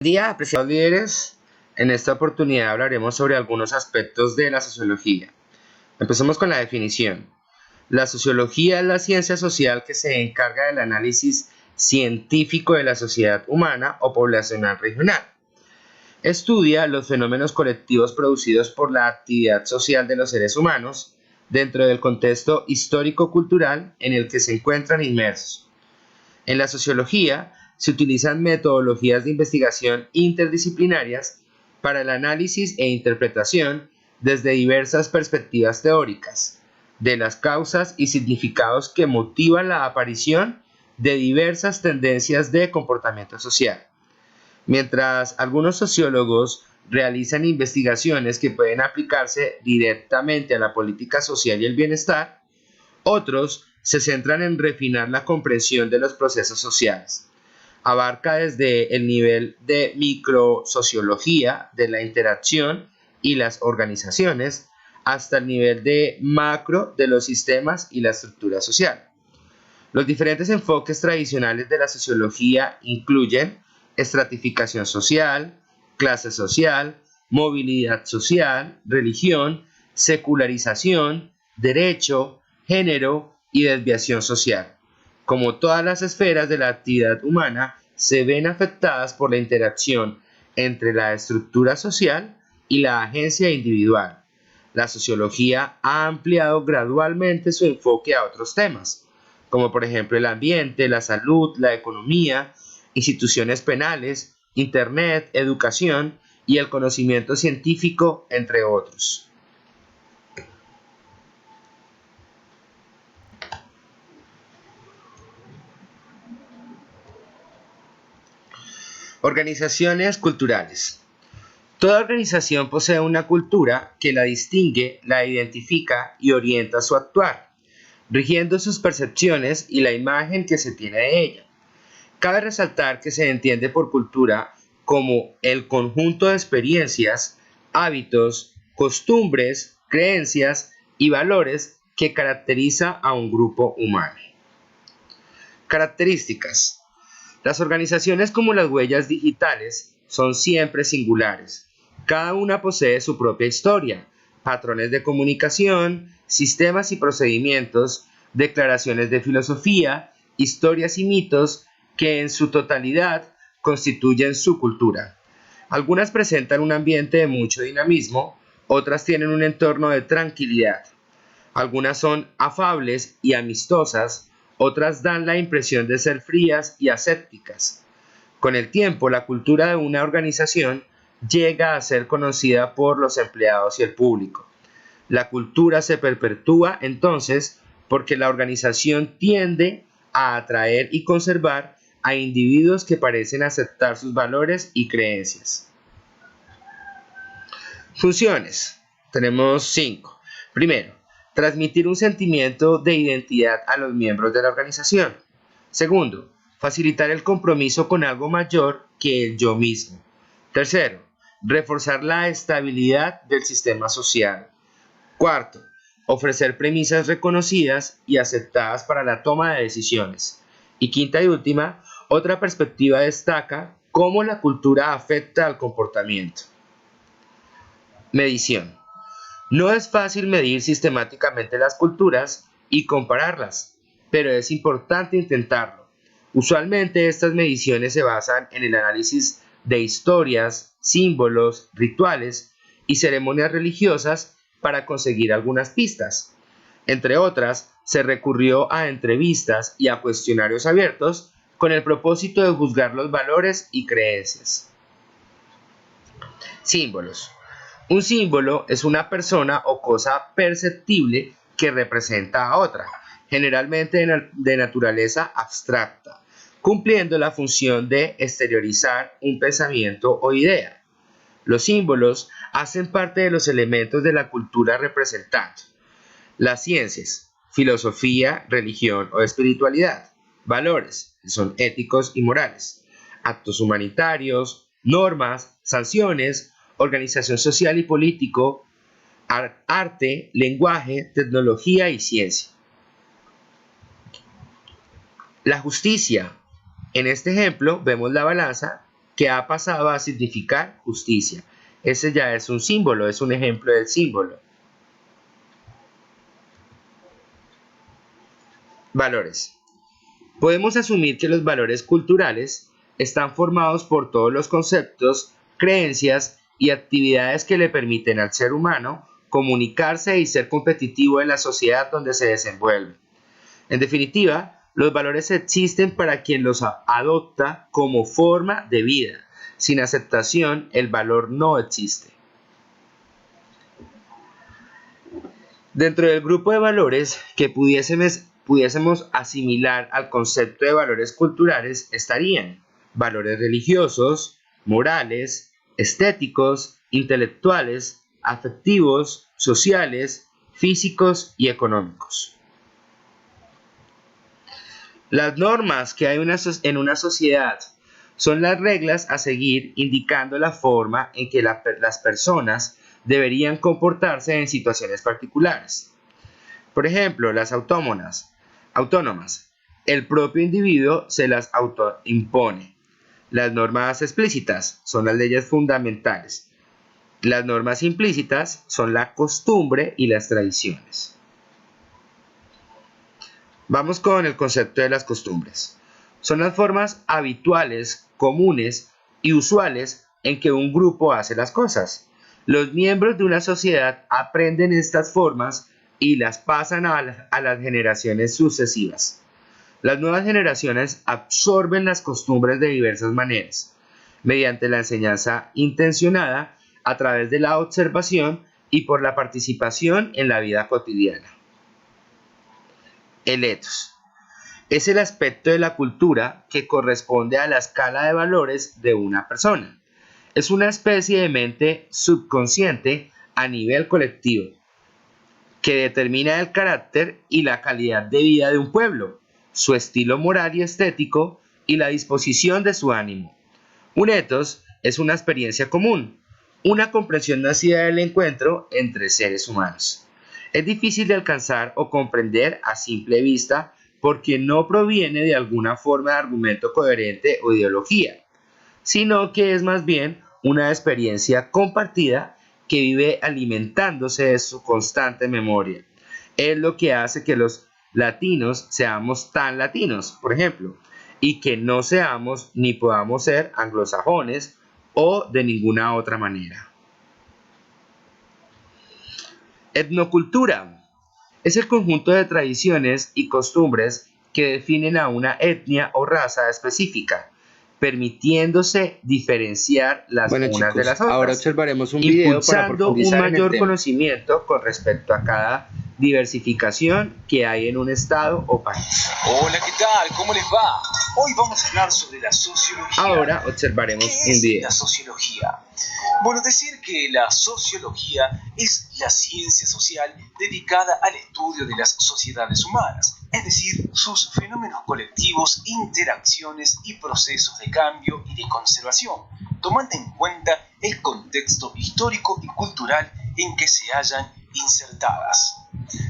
Buen día, apreciados líderes. En esta oportunidad hablaremos sobre algunos aspectos de la sociología. Empecemos con la definición. La sociología es la ciencia social que se encarga del análisis científico de la sociedad humana o poblacional regional. Estudia los fenómenos colectivos producidos por la actividad social de los seres humanos dentro del contexto histórico-cultural en el que se encuentran inmersos. En la sociología se utilizan metodologías de investigación interdisciplinarias para el análisis e interpretación desde diversas perspectivas teóricas de las causas y significados que motivan la aparición de diversas tendencias de comportamiento social. Mientras algunos sociólogos realizan investigaciones que pueden aplicarse directamente a la política social y el bienestar, otros se centran en refinar la comprensión de los procesos sociales. Abarca desde el nivel de microsociología de la interacción y las organizaciones hasta el nivel de macro de los sistemas y la estructura social. Los diferentes enfoques tradicionales de la sociología incluyen estratificación social, clase social, movilidad social, religión, secularización, derecho, género y desviación social. Como todas las esferas de la actividad humana, se ven afectadas por la interacción entre la estructura social y la agencia individual. La sociología ha ampliado gradualmente su enfoque a otros temas, como por ejemplo el ambiente, la salud, la economía, instituciones penales, Internet, educación y el conocimiento científico, entre otros. Organizaciones culturales. Toda organización posee una cultura que la distingue, la identifica y orienta su actuar, rigiendo sus percepciones y la imagen que se tiene de ella. Cabe resaltar que se entiende por cultura como el conjunto de experiencias, hábitos, costumbres, creencias y valores que caracteriza a un grupo humano. Características. Las organizaciones como las huellas digitales son siempre singulares. Cada una posee su propia historia, patrones de comunicación, sistemas y procedimientos, declaraciones de filosofía, historias y mitos que en su totalidad constituyen su cultura. Algunas presentan un ambiente de mucho dinamismo, otras tienen un entorno de tranquilidad. Algunas son afables y amistosas, otras dan la impresión de ser frías y asépticas. Con el tiempo, la cultura de una organización llega a ser conocida por los empleados y el público. La cultura se perpetúa entonces porque la organización tiende a atraer y conservar a individuos que parecen aceptar sus valores y creencias. Funciones. Tenemos 5. Primero, transmitir un sentimiento de identidad a los miembros de la organización. Segundo, facilitar el compromiso con algo mayor que el yo mismo. Tercero, reforzar la estabilidad del sistema social. Cuarto, ofrecer premisas reconocidas y aceptadas para la toma de decisiones. Y quinta y última, otra perspectiva destaca cómo la cultura afecta al comportamiento. Medición. No es fácil medir sistemáticamente las culturas y compararlas, pero es importante intentarlo. Usualmente estas mediciones se basan en el análisis de historias, símbolos, rituales y ceremonias religiosas para conseguir algunas pistas. Entre otras, se recurrió a entrevistas y a cuestionarios abiertos con el propósito de juzgar los valores y creencias. Símbolos. Un símbolo es una persona o cosa perceptible que representa a otra, generalmente de naturaleza abstracta, cumpliendo la función de exteriorizar un pensamiento o idea. Los símbolos hacen parte de los elementos de la cultura representante. Las ciencias, filosofía, religión o espiritualidad. Valores, que son éticos y morales. Actos humanitarios, normas, sanciones, organización social y político, arte, lenguaje, tecnología y ciencia. La justicia. En este ejemplo vemos la balanza que ha pasado a significar justicia. Ese ya es un símbolo, es un ejemplo del símbolo. Valores. Podemos asumir que los valores culturales están formados por todos los conceptos, creencias y actividades que le permiten al ser humano comunicarse y ser competitivo en la sociedad donde se desenvuelve. En definitiva, los valores existen para quien los adopta como forma de vida. Sin aceptación, el valor no existe. Dentro del grupo de valores que pudiésemos asimilar al concepto de valores culturales estarían valores religiosos, morales, estéticos, intelectuales, afectivos, sociales, físicos y económicos. Las normas que hay en una sociedad son las reglas a seguir indicando la forma en que las personas deberían comportarse en situaciones particulares. Por ejemplo, las autónomas. El propio individuo se las autoimpone. Las normas explícitas son las leyes fundamentales. Las normas implícitas son la costumbre y las tradiciones. Vamos con el concepto de las costumbres. Son las formas habituales, comunes y usuales en que un grupo hace las cosas. Los miembros de una sociedad aprenden estas formas y las pasan a las generaciones sucesivas. Las nuevas generaciones absorben las costumbres de diversas maneras, mediante la enseñanza intencionada, a través de la observación y por la participación en la vida cotidiana. El ethos es el aspecto de la cultura que corresponde a la escala de valores de una persona. Es una especie de mente subconsciente a nivel colectivo que determina el carácter y la calidad de vida de un pueblo, su estilo moral y estético y la disposición de su ánimo. Un ethos es una experiencia común, una comprensión nacida del encuentro entre seres humanos. Es difícil de alcanzar o comprender a simple vista porque no proviene de alguna forma de argumento coherente o ideología, sino que es más bien una experiencia compartida que vive alimentándose de su constante memoria. Es lo que hace que los latinos seamos tan latinos, por ejemplo, y que no seamos ni podamos ser anglosajones o de ninguna otra manera. Etnocultura es el conjunto de tradiciones y costumbres que definen a una etnia o raza específica, permitiéndose diferenciar las unas de las otras. Ahora observaremos un video para profundizar un mayor conocimiento con respecto a cada diversificación que hay en un estado o país. Hola, ¿qué tal? ¿Cómo les va? Hoy vamos a hablar sobre la sociología. Ahora observaremos un video. ¿Qué es la sociología? Bueno, decir que la sociología es la ciencia social dedicada al estudio de las sociedades humanas, es decir, sus fenómenos colectivos, interacciones y procesos de cambio y de conservación, tomando en cuenta el contexto histórico y cultural en que se hallan insertadas.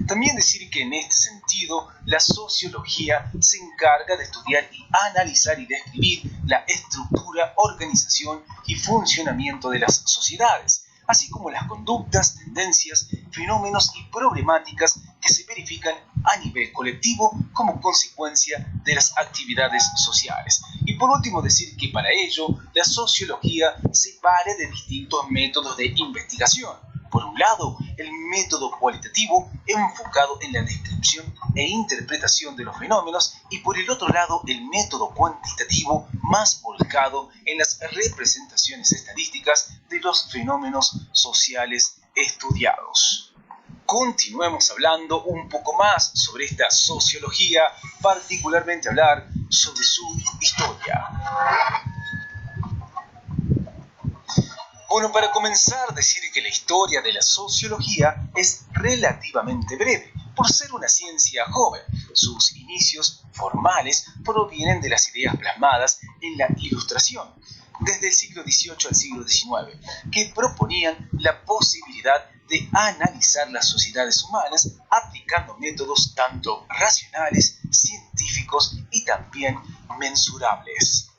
También decir que en este sentido la sociología se encarga de estudiar y analizar y describir la estructura, organización y funcionamiento de las sociedades, así como las conductas, tendencias, fenómenos y problemáticas que se verifican a nivel colectivo como consecuencia de las actividades sociales. Y por último decir que para ello la sociología se vale de distintos métodos de investigación. Por un lado, el método cualitativo enfocado en la descripción e interpretación de los fenómenos y por el otro lado, el método cuantitativo más volcado en las representaciones estadísticas de los fenómenos sociales estudiados. Continuemos hablando un poco más sobre esta sociología, particularmente hablar sobre su historia. Bueno, para comenzar, decir que la historia de la sociología es relativamente breve, por ser una ciencia joven. Sus inicios formales provienen de las ideas plasmadas en la Ilustración, desde el siglo XVIII al siglo XIX, que proponían la posibilidad de analizar las sociedades humanas aplicando métodos tanto racionales, científicos y también mensurables.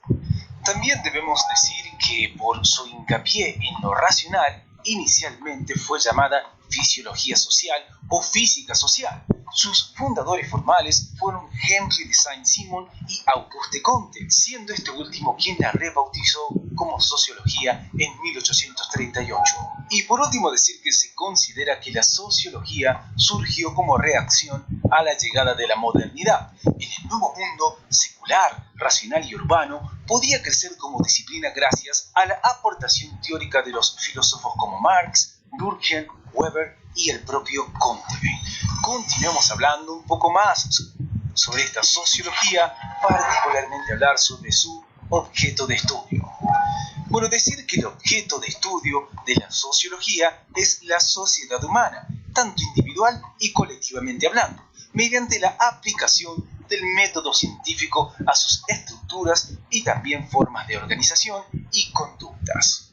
También debemos decir que por su hincapié en lo racional, inicialmente fue llamada fisiología social o física social. Sus fundadores formales fueron Henry de Saint-Simon y Auguste Comte, siendo este último quien la rebautizó como sociología en 1838. Y por último decir que se considera que la sociología surgió como reacción a la llegada de la modernidad. En el nuevo mundo secular, racional y urbano podía crecer como disciplina gracias a la aportación teórica de los filósofos como Marx, Durkheim, Weber y el propio Comte. Continuemos hablando un poco más sobre esta sociología, particularmente hablar sobre su objeto de estudio. Bueno, decir que el objeto de estudio de la sociología es la sociedad humana, tanto individual y colectivamente hablando, mediante la aplicación del método científico a sus estructuras y también formas de organización y conductas.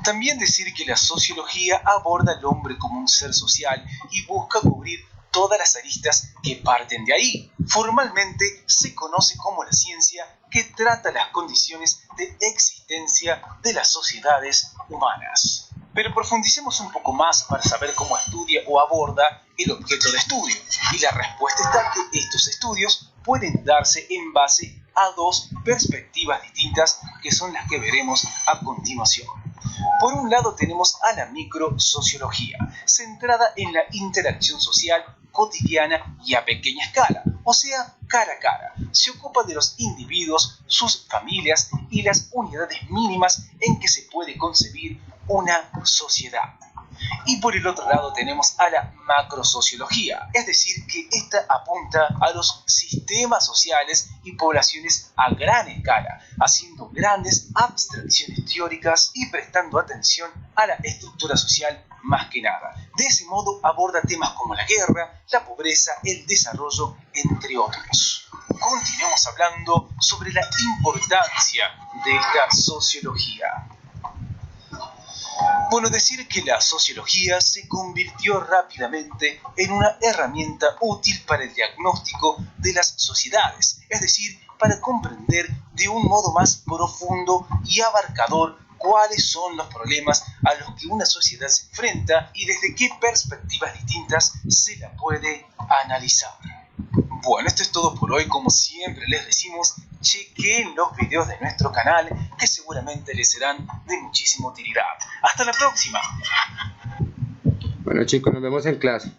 También decir que la sociología aborda al hombre como un ser social y busca cubrir todas las aristas que parten de ahí. Formalmente se conoce como la ciencia que trata las condiciones de existencia de las sociedades humanas. Pero profundicemos un poco más para saber cómo estudia o aborda el objeto de estudio. Y la respuesta está que estos estudios pueden darse en base a dos perspectivas distintas que son las que veremos a continuación. Por un lado tenemos a la microsociología, centrada en la interacción social cotidiana y a pequeña escala, o sea, cara a cara. Se ocupa de los individuos, sus familias y las unidades mínimas en que se puede concebir una sociedad. Y por el otro lado tenemos a la macrosociología, es decir, que esta apunta a los sistemas sociales y poblaciones a gran escala, haciendo grandes abstracciones teóricas y prestando atención a la estructura social más que nada. De ese modo aborda temas como la guerra, la pobreza, el desarrollo, entre otros. Continuemos hablando sobre la importancia de esta sociología. Bueno, decir que la sociología se convirtió rápidamente en una herramienta útil para el diagnóstico de las sociedades, es decir, para comprender de un modo más profundo y abarcador cuáles son los problemas a los que una sociedad se enfrenta y desde qué perspectivas distintas se la puede analizar. Bueno, esto es todo por hoy. Como siempre les decimos, chequen los videos de nuestro canal que seguramente les serán de muchísima utilidad. ¡Hasta la próxima! Bueno chicos, nos vemos en clase.